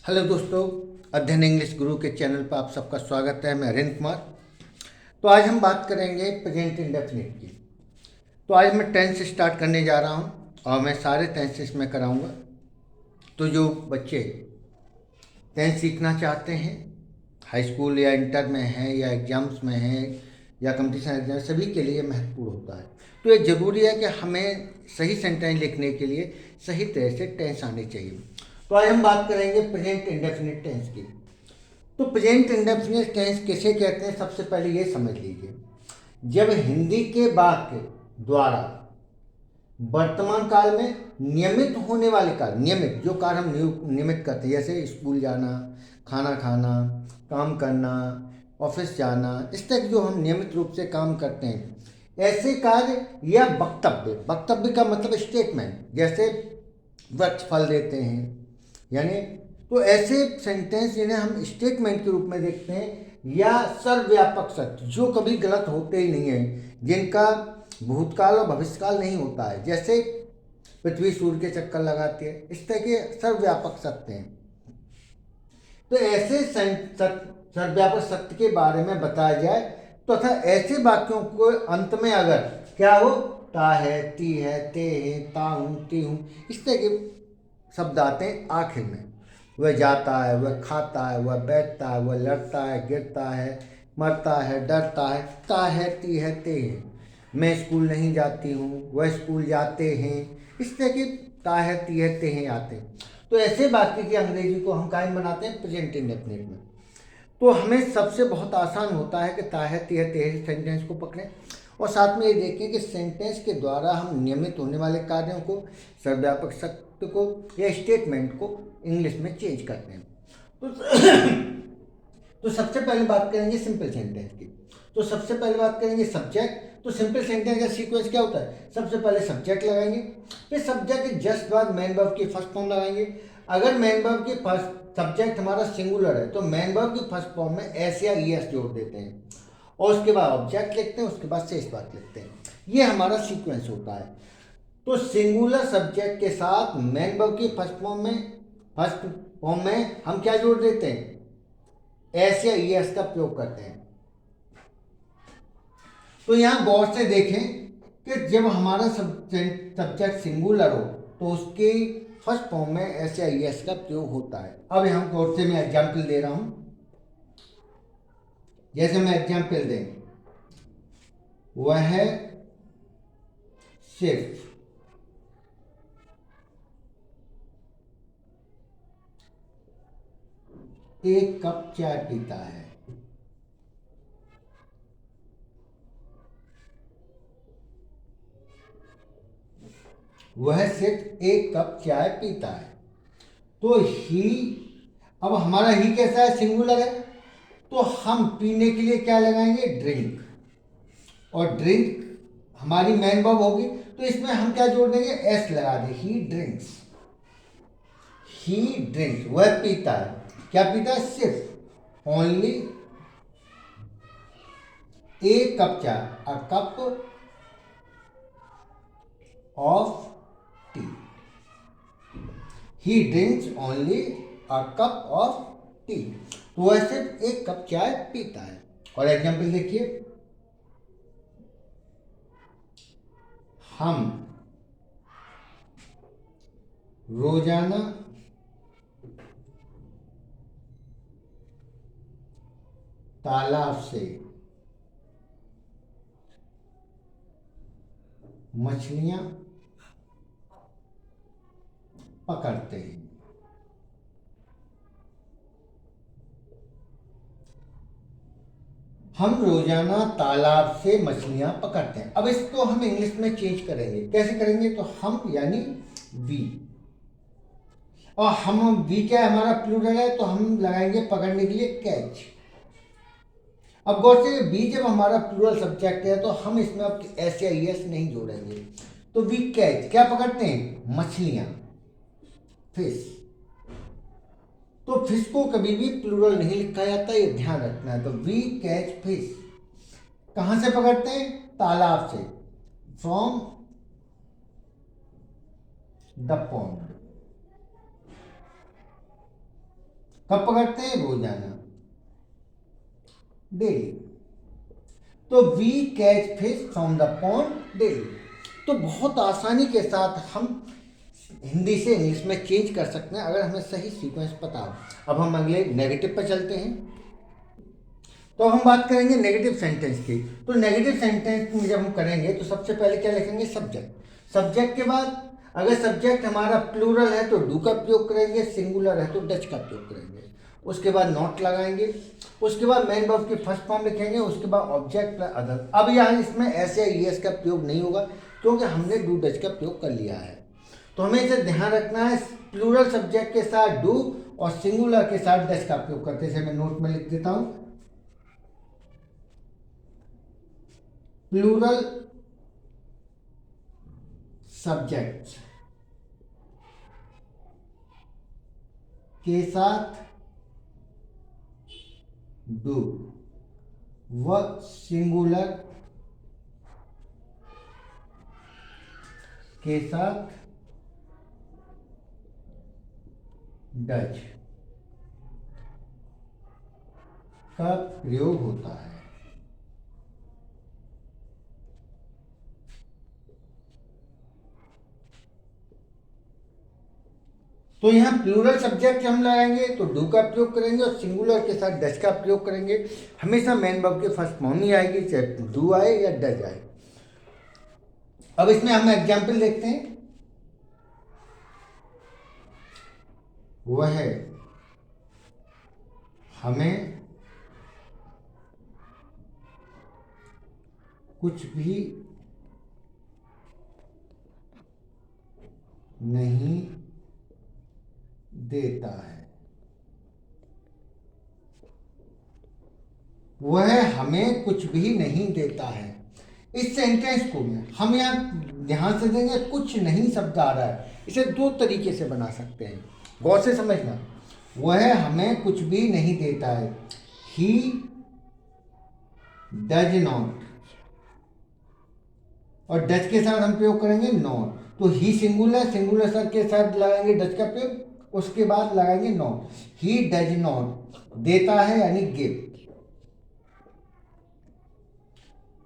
Hello दोस्तों, अध्ययन English गुरु के चैनल पर आप सबका स्वागत है। मैं हरेंद्र कुमार। तो आज हम बात करेंगे प्रेजेंट इंडेफिनिट की। तो आज मैं टेंस स्टार्ट करने जा रहा हूँ और मैं सारे टेंसेस में कराऊंगा। तो जो बच्चे टेंस सीखना चाहते हैं, हाई स्कूल या इंटर में हैं या एग्ज़ाम्स में हैं या कंपटीशन एग्जाम, सभी के लिए महत्वपूर्ण होता है। तो ये ज़रूरी है कि हमें सही सेंटेंस लिखने के लिए सही तरह से टेंस आने चाहिए। तो आज हम बात करेंगे प्रेजेंट इंडेफिनिट टेंस की। तो प्रेजेंट इंडेफिनिट टेंस किसे कहते हैं, सबसे पहले ये समझ लीजिए। जब हिंदी के वाक्य द्वारा वर्तमान काल में नियमित होने वाले कार्य, नियमित जो कार्य हम नियमित करते हैं, जैसे स्कूल जाना, खाना खाना, काम करना, ऑफिस जाना, इस तरह जो हम नियमित रूप से काम करते हैं, ऐसे कार्य या वक्तव्य, वक्तव्य का मतलब स्टेटमेंट, जैसे वृक्ष फल देते हैं, यानी तो ऐसे सेंटेंस जिन्हें हम स्टेटमेंट के रूप में देखते हैं, या सर्वव्यापक सत्य जो कभी गलत होते ही नहीं है, जिनका भूतकाल और भविष्यकाल नहीं होता है, जैसे पृथ्वी सूर्य के चक्कर लगाती है, इस तरह के सर्वव्यापक सत्य हैं। तो ऐसे सर्वव्यापक सत्य के बारे में बताया जाए तो तथा ऐसे वाक्यों को अंत में अगर क्या हो, ता है, ती है, ते है, ता हूँ, ती हूँ, इस तरह के शब्द आते हैं आखिर में। वह जाता है, वह खाता है, वह बैठता है, वह लड़ता है, गिरता है, मरता है, डरता है, ता है, ती है, ते है। मैं स्कूल नहीं जाती हूँ, वह स्कूल जाते हैं, इस तरह के ता है, ती है, ते हैं आते हैं। तो ऐसे वाक्य की अंग्रेजी को हम कायम बनाते हैं प्रेजेंट इंडेफिनिट में। तो हमें सबसे बहुत आसान होता है कि ता है, ती है, ते है सेंटेंस को पकड़ें और साथ में ये देखें कि सेंटेंस के द्वारा हम नियमित होने वाले कार्यों को, सर्वव्यापक सत्य को या स्टेटमेंट को इंग्लिश में चेंज करते हैं। तो सबसे पहले बात करेंगे सिंपल सेंटेंस की। तो सबसे पहले बात करेंगे सब्जेक्ट। तो सिंपल सेंटेंस का सीक्वेंस क्या होता है, सबसे पहले सब्जेक्ट लगाएंगे, फिर सब्जेक्ट के जस्ट बाद मेन वर्ब की फर्स्ट फॉर्म लगाएंगे। अगर मेन वर्ब की फर्स्ट सब्जेक्ट हमारा सिंगुलर है तो मेन वर्ब की फर्स्ट फॉर्म में एस या ई एस जोड़ देते हैं और उसके बाद ऑब्जेक्ट लिखते हैं, उसके बाद शेष बात लिखते हैं। ये हमारा सीक्वेंस होता है। तो सिंगुलर सब्जेक्ट के साथ मेन वर्ब की फर्स्ट फॉर्म में हम क्या जोड़ देते हैं, एस या ई एस का प्रयोग करते हैं। तो यहां गौर से देखें कि जब हमारा सब्जेक्ट सिंगुलर हो तो उसके फर्स्ट फॉर्म में एस या ई एस का प्रयोग होता है। अब यहां गौर से मैं एग्जाम्पल दे रहा हूं। जैसे मैं एग्जाम्पल दें, वह सिर्फ एक कप चाय पीता है। वह सिर्फ एक कप चाय पीता है। तो ही, अब हमारा ही कैसा है, सिंगुलर है, तो हम पीने के लिए क्या लगाएंगे, ड्रिंक, और ड्रिंक हमारी मेन वर्ब होगी तो इसमें हम क्या जोड़ देंगे, एस लगा दे, ही ड्रिंक्स। ही ड्रिंक्स, वह पीता है, क्या पीता है, सिर्फ, ओनली, एक कप चाय, a cup of T. He drinks only a cup of T. तो वह सिर्फ एक कप चाय पीता है। और एग्जाम्पल देखिए, हम रोजाना तालाब से मछलियां पकड़ते हैं। हम रोजाना तालाब से मछलियां पकड़ते हैं। अब इसको हम इंग्लिश में चेंज करेंगे, कैसे करेंगे, तो हम यानी वी, और हम वी क्या है, हमारा प्लूरल है, तो हम लगाएंगे पकड़ने के लिए कैच। अब गौर से, वी जब हमारा प्लूरल सब्जेक्ट है तो हम इसमें अब एस या ई एस नहीं जोड़ेंगे। तो वी कैच, क्या पकड़ते हैं, मछलियां, फिश। तो फिश को कभी भी प्लूरल नहीं लिखा जाता, ये ध्यान रखना है। तो वी कैच फिश, कहां से पकड़ते हैं, तालाब से, फ्रॉम द पॉन्ड। कब पकड़ते हैं? रोजाना, डेली। तो we catch fish from the pond daily. तो बहुत आसानी के साथ हम हिंदी से इंग्लिश में चेंज कर सकते हैं अगर हमें सही सीक्वेंस पता हो। अब हम अगले नेगेटिव पर चलते हैं। तो हम बात करेंगे नेगेटिव सेंटेंस की। तो नेगेटिव सेंटेंस में जब हम करेंगे तो सबसे पहले क्या लिखेंगे? सब्जेक्ट। सब्जेक्ट के बाद अगर सब्जेक्ट हमारा प्लूरल है तो डू का प्रयोग करेंगे, सिंगुलर है तो डज का प्रयोग करेंगे। उसके बाद नॉट लगाएंगे, उसके बाद मेन वर्ब की फर्स्ट फॉर्म लिखेंगे, उसके बाद ऑब्जेक्ट प्लस अदर। अब यहाँ इसमें ऐसे ईएस का प्रयोग नहीं होगा क्योंकि हमने डू डज का प्रयोग कर लिया है। तो हमें इसे ध्यान रखना है, प्लूरल सब्जेक्ट के साथ डू और सिंगुलर के साथ डज का प्रयोग करते हैं। मैं नोट में लिख देता हूं, प्लूरल सब्जेक्ट के साथ डू व सिंगुलर के साथ डज का प्रयोग होता है। तो यहाँ प्लूरल सब्जेक्ट हम लगाएंगे तो डू का प्रयोग करेंगे और सिंगुलर के साथ डज का प्रयोग करेंगे। हमेशा मेन वर्ब की फर्स्ट फॉर्म ही आएगी, चाहे डू आए या डज आए। अब इसमें हम एग्जाम्पल देखते हैं। वह हमें कुछ भी नहीं देता है। वह हमें कुछ भी नहीं देता है। इस सेंटेंस को हम यहाँ ध्यान से देंगे, कुछ नहीं शब्द आ रहा है, इसे दो तरीके से बना सकते हैं, गौर से समझना। वह हमें कुछ भी नहीं देता है, ही डज नॉट, और डज के साथ हम प्रयोग करेंगे नॉट। तो ही सिंगुलर, सिंगुलर सर के साथ लगाएंगे डज का प्रयोग, उसके बाद लगाएंगे नॉट। ही डज नॉट, देता है यानी गिव।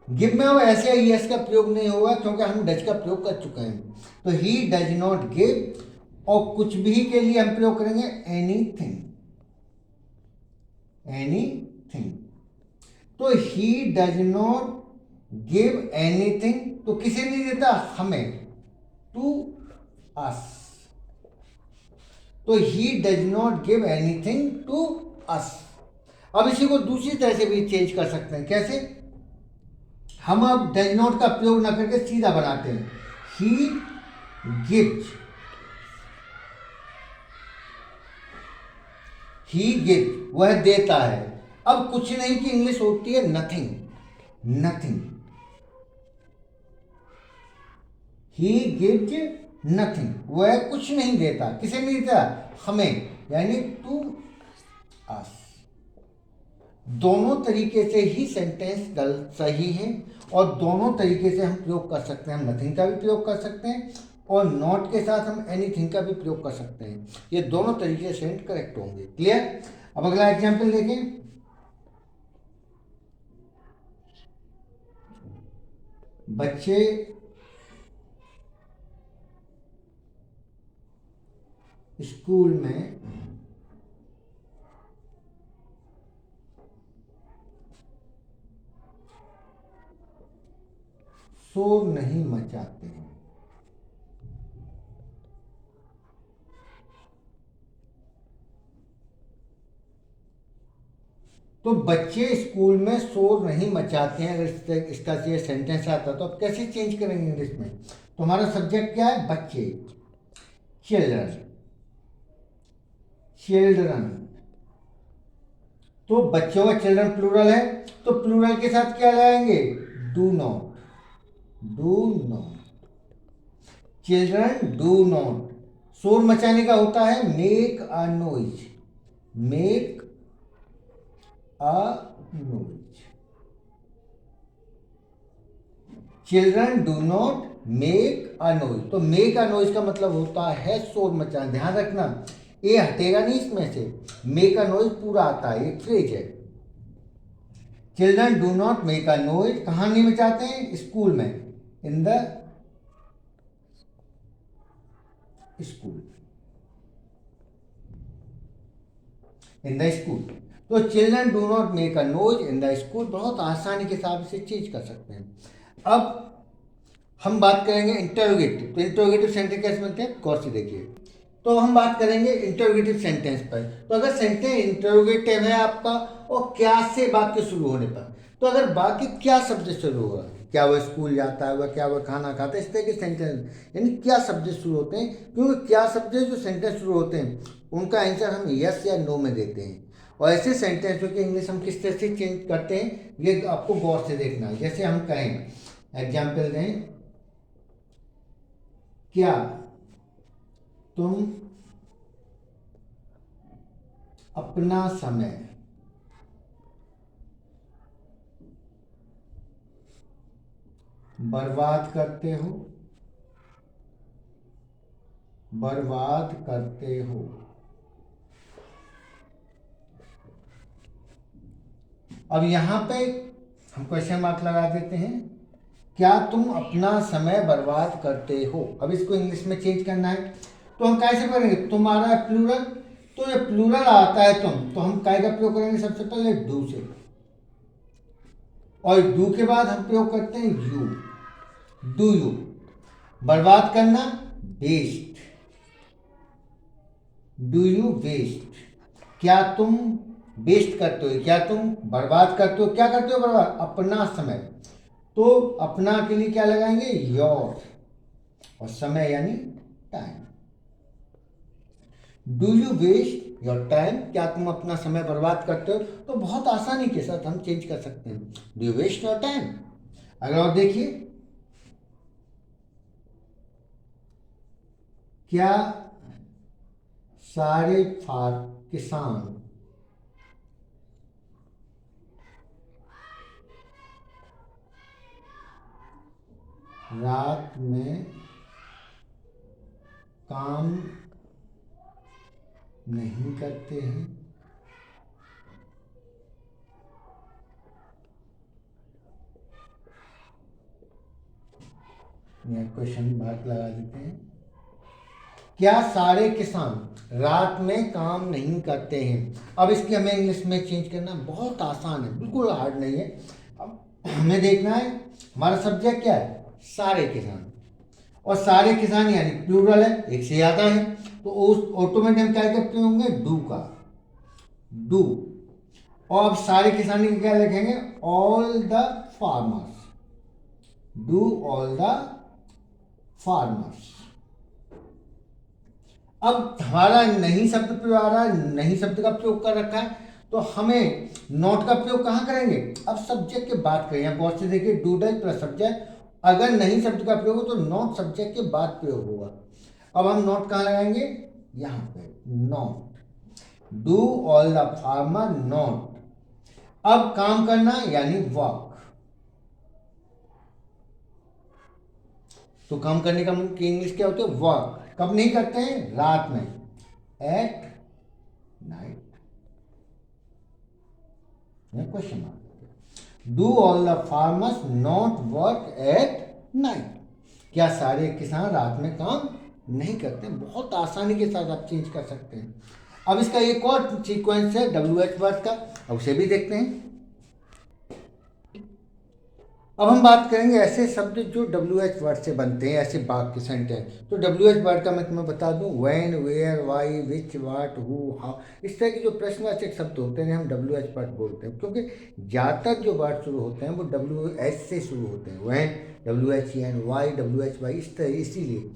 गिव में अब ऐसे यस का प्रयोग नहीं होगा क्योंकि हम डज का प्रयोग कर चुके हैं। तो ही डज नॉट गिव, और कुछ भी के लिए हम प्रयोग करेंगे एनीथिंग, एनीथिंग। तो he does not give anything, तो किसे नहीं देता? हमें, टू अस। तो he does not give anything to us. अब इसी को दूसरी तरह से भी चेंज कर सकते हैं। कैसे? हम अब डज नॉट का प्रयोग ना करके सीधा बनाते हैं, ही गिव्स, ही गिव्स, वह देता है। अब कुछ नहीं की इंग्लिश होती है nothing, nothing. He gives nothing, वह कुछ नहीं देता। किसे नहीं देता? हमें, यानी टू अस। दोनों तरीके से ही सेंटेंस सही है और दोनों तरीके से हम प्रयोग कर सकते हैं। हम नथिंग का भी प्रयोग कर सकते हैं और नॉट के साथ हम एनीथिंग का भी प्रयोग कर सकते हैं। ये दोनों तरीके से करेक्ट होंगे। क्लियर? अब अगला एग्जाम्पल देखें। बच्चे स्कूल में शोर नहीं मचाते हैं। तो बच्चे स्कूल में शोर नहीं मचाते हैं, अगर इसका ये सेंटेंस आता तो अब कैसे चेंज करेंगे इंग्लिश में? तो हमारा सब्जेक्ट क्या है? बच्चे, चिल्ड्रन, चिल्ड्रन। तो बच्चों का चिल्ड्रन प्लूरल है तो प्लूरल के साथ क्या लगाएंगे? Do not, do not. Children do not. शोर मचाने का होता है make a noise, make a noise. Children do not make a noise. तो मेक अ नॉइज का मतलब होता है शोर मचाना। ध्यान रखना, ए हटेगा नहीं इसमें से, मेक अ नॉइज पूरा आता है, एक फ्रेज है। Children do not make a noise कहाँ नहीं मचाते हैं? स्कूल में, in the school, in the school. तो children do not make a noise in the school बहुत आसानी के साथ इसे चेंज कर सकते हैं। अब हम बात करेंगे इंटरोगेटिव। तो इंटरोगेटिव सेंटेंस कैसे बनते हैं गौर से देखिए। तो हम बात करेंगे इंटरोगेटिव सेंटेंस पर। तो अगर सेंटेंस इंटरोगेटिव है आपका और क्या से वाक्य शुरू होने पर, तो अगर वाक्य क्या शब्द से शुरू होगा, क्या वह स्कूल जाता है, वह क्या वह खाना खाता है, इस तरह के सेंटेंस यानी क्या शब्द से शुरू होते हैं। क्योंकि क्या शब्द जो सेंटेंस शुरू होते हैं उनका आंसर हम यस या नो में देते हैं। और ऐसे सेंटेंस जो कि इंग्लिश हम किस तरह से चेंज करते हैं ये आपको गौर से देखना है। जैसे हम कहें, एग्जाम्पल दें, क्या तुम अपना समय बर्बाद करते हो, बर्बाद करते हो। अब यहां पे हम क्वेश्चन मार्क लगा देते हैं, क्या तुम अपना समय बर्बाद करते हो। अब इसको इंग्लिश में चेंज करना है तो हम कैसे करेंगे? तुम्हारा प्लूरल, तो ये प्लूरल आता है तुम, तो हम काय का प्रयोग करेंगे? सबसे पहले डू से, और डू के बाद हम प्रयोग करते हैं यू, डू यू। बर्बाद करना, वेस्ट, डू यू वेस्ट। क्या तुम वेस्ट करते हो, क्या तुम बर्बाद करते हो, क्या करते हो बर्बाद? अपना समय। तो अपना के लिए क्या लगाएंगे? योर, और समय यानी time. Do you waste your time, क्या तुम अपना समय बर्बाद करते हो। तो बहुत आसानी के साथ हम चेंज कर सकते हैं, do you waste your time. अगर और देखिए, क्या सारे किसान रात में काम नहीं करते हैं। क्वेश्चन मार्क लगा देते हैं, क्या सारे किसान रात में काम नहीं करते हैं। अब इसकी हमें इंग्लिश में चेंज करना बहुत आसान है, बिल्कुल हार्ड नहीं है। अब हमें देखना है हमारा सब्जेक्ट क्या है, सारे किसान, और सारे किसान यानी प्लूरल है, एक से ज़्यादा है, तो उस ऑटोमेटिक हम क्या करते होंगे? डू का, डू। और अब सारे किसान के क्या लिखेंगे? All the farmers, do all the farmers. अब हमारा नहीं शब्द प्रयोग आ रहा है, नहीं शब्द का प्रयोग कर रखा है, तो हमें नॉट का प्रयोग कहाँ करेंगे? अब सब्जेक्ट की बात करें, बहुत से देखिए, डू डज प्लस सब्जेक्ट, अगर नहीं शब्द का प्रयोग हो तो नॉट सब्जेक्ट के बाद प्रयोग होगा। अब हम नॉट कहाँ लगाएंगे? यहाँ पे, not, do all the farmer not. अब काम करना यानी वर्क, तो काम करने का इंग्लिश क्या होता है? वर्क। कब नहीं करते हैं? रात में, at night. Question mark. Do all the farmers not work at night, क्या सारे किसान रात में काम नहीं करते? बहुत आसानी के साथ आप चेंज कर सकते हैं। अब इसका एक और सीक्वेंस है डब्ल्यू एच वर्ड का, अब उसे भी देखते हैं। अब हम बात करेंगे ऐसे शब्द जो डब्ल्यू एच वर्ड से बनते हैं, ऐसे वाक्य सेंटेंस। तो डब्ल्यू एच वर्ड का मैं तुम्हें बता दूं, when, where, why, which, what, who, how, इस तरह के जो प्रश्नवाचक शब्द होते हैं हम डब्ल्यू एच वर्ड बोलते हैं, क्योंकि ज़्यादातर जो वर्ड शुरू होते हैं वो डब्ल्यू एच से शुरू होते हैं। When, W H N, why, W H Y, इस तरह, इसीलिए।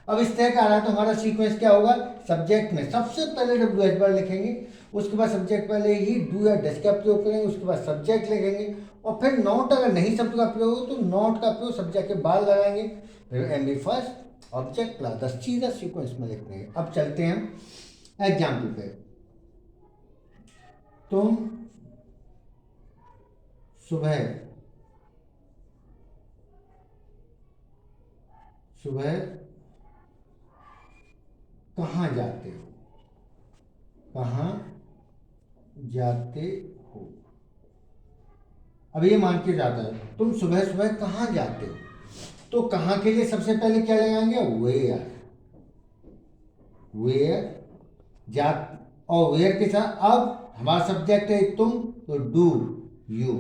अब इस तरह का आ रहा है तो हमारा सीक्वेंस क्या होगा? सब्जेक्ट में सबसे पहले डब्ल्यू एच वर्ड लिखेंगे, उसके बाद सब्जेक्ट पहले ही डू या डज का प्रयोग करेंगे, उसके बाद सब्जेक्ट लिखेंगे, और फिर नॉट, अगर नहीं शब्द का प्रयोग हो तो नॉट का प्रयोग सब्जेक्ट के बाद लगाएंगे, फिर M B first, object plus the, सीधा सीक्वेंस में लिखते हैं। अब चलते हैं एग्जाम्पल पे। तुम सुबह सुबह कहाँ जाते हो? कहाँ जाते हो। अब ये मान के जाता है तुम सुबह सुबह कहाँ जाते हो, तो कहाँ के लिए सबसे पहले क्या लगाएंगे, वेयर। वेयर जा, और वेयर के साथ अब हमारा सब्जेक्ट है तुम, तो डू यू।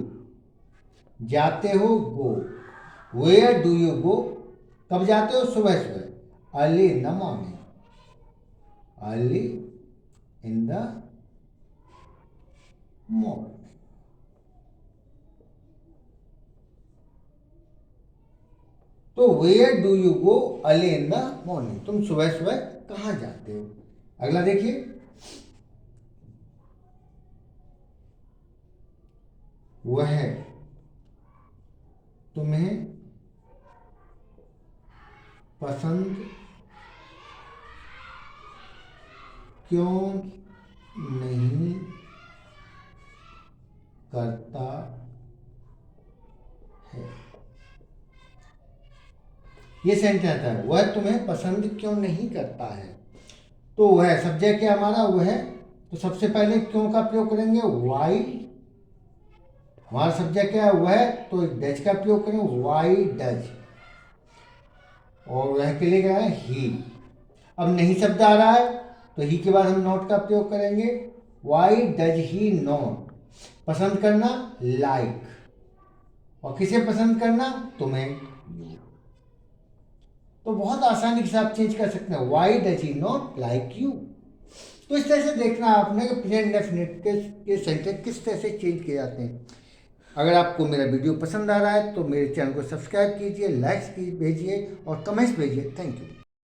जाते हो go, where do you go, कब जाते हो, सुबह सुबह, early in the morning, early in the morning. तो where do you go early in the morning, तुम सुबह सुबह कहाँ जाते हो। अगला देखिए, वह तुम्हें पसंद क्यों नहीं करता है। ये सेंटेंस है, वह तुम्हें पसंद क्यों नहीं करता है। तो वह सब्जेक्ट है हमारा, वह, तो सबसे पहले क्यों का प्रयोग करेंगे, वाई। हमारा सब्जेक्ट क्या है, वह, तो डज का प्रयोग करेंगे, वाई डज। और वह के लिए क्या है, ही। अब नहीं शब्द आ रहा है तो ही के बाद हम नॉट का प्रयोग करेंगे, वाई डज ही नॉट। पसंद करना, लाइक, और किसे पसंद करना, तुम्हें। तो बहुत आसानी के साथ चेंज कर सकते हैं, why does he not like you. तो इस तरह से देखना आपने कि प्रेजेंट इंडेफिनिट के सेंटेंस किस तरह से चेंज किए जाते हैं। अगर आपको मेरा वीडियो पसंद आ रहा है तो मेरे चैनल को सब्सक्राइब कीजिए, लाइक्स भेजिए और कमेंट्स भेजिए। Thank you.